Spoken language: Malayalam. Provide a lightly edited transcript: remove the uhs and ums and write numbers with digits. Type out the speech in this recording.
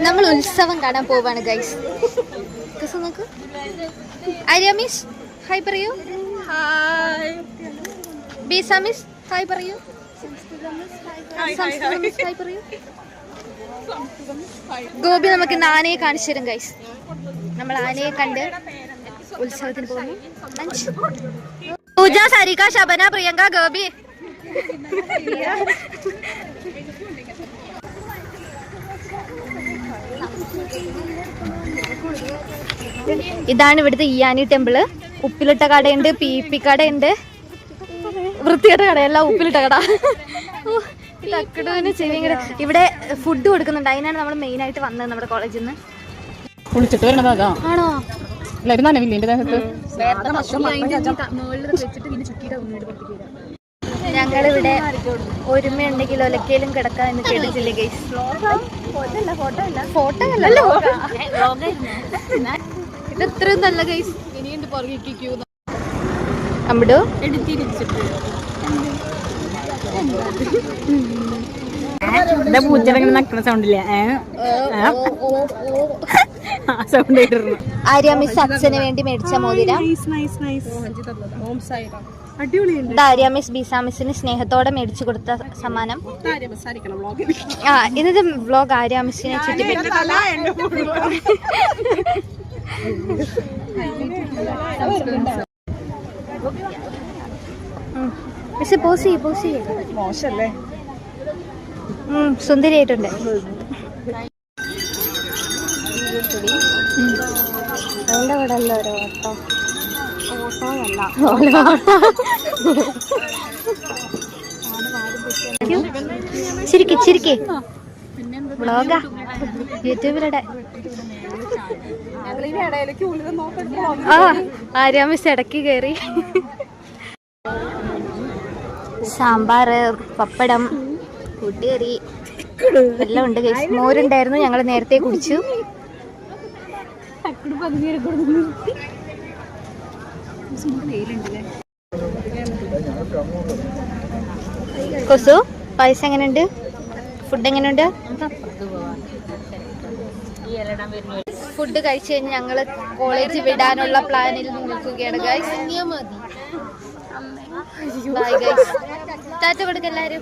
നമ്മൾ ഉത്സവം കാണാൻ പോവാണ് ഗൈസ്. നോക്ക്. ആര്യ മിസ് ഹായ് പറയൂ. ഹായ്. ബീസ മിസ് ഹായ് പറയൂ. ഹായ് പറയൂ. ഗോപി നമുക്ക് ഇന്ന് ആനയെ കാണിച്ചു തരും ഗൈസ്. നമ്മൾ ആനയെ കണ്ട് ഉത്സവത്തിന് പോകുന്നു. പൂജ, സരിക, ശബന, പ്രിയങ്ക, ഗോപി. ഇതാണ് ഇവിടുത്തെ ഇയാനി ടെമ്പിള്. ഉപ്പിലിട്ട കടയുണ്ട്, പി കടയുണ്ട്, വൃത്തികെട്ട കടയല്ല, ഉപ്പിലിട്ട കട. ഇവിടെ ഫുഡ് കൊടുക്കുന്നുണ്ട്. അതിനാണ് നമ്മൾ മെയിൻ ആയിട്ട് വന്നത് നമ്മുടെ കോളേജിൽ നിന്ന്. കുളിച്ചിട്ട് വരണതാ. ആണോ? ഞങ്ങളിവിടെ ഒരുമയുണ്ടെങ്കിൽ ഒലക്കയിലും കിടക്കാം എന്ന് കേട്ടിട്ടില്ലേ ഗൈസ്? ഫോട്ടോ അല്ലല്ലോ, ഇത് എത്രയും നല്ല ഗൈസ്. അമ്പടോ പൂച്ചടങ്ങനെ നക്കുന്ന സൗണ്ടില്ലേ? ആര്യ മിസ് അച്ഛന് വേണ്ടി മേടിച്ച മോതിരം. ആര്യ മിസ് ബീസ മിസ്സിന് സ്നേഹത്തോടെ മേടിച്ചു കൊടുത്ത സമ്മാനം. ഇന്നത്തെ വ്ലോഗ് ആര്യ മിസ്സിനെ ചുറ്റിപ്പറ്റി. മിസ് പോസ് മോശല്ലേ? സുന്ദരിയായിട്ടുണ്ട്. അതിന്റെ കൂടെ അല്ല ഒരു ഓട്ടോയല്ല. ചിരിക്ക് വ്ളോഗാ യൂട്യൂബിലിടെ. ആര്യ മിസ് ഇടയ്ക്ക് കയറി. സാമ്പാർ, പപ്പടം, കൂട്ടുകറി എല്ലാം ഉണ്ട് ഗൈസ്. മോരുണ്ടായിരുന്നു, ഞങ്ങൾ നേരത്തെ കുടിച്ചു. കൊസു പായസം എങ്ങനെയുണ്ട്? ഫുഡ് എങ്ങനെയുണ്ട്? ഫുഡ് കഴിച്ചു കഴിഞ്ഞ് ഞങ്ങള് കോളേജ് വിടാനുള്ള പ്ലാനിൽ നിൽക്കുകയാണ് ഗൈസ്. Bye guys. ടാറ്റ കൊടുക്ക എല്ലാവരും.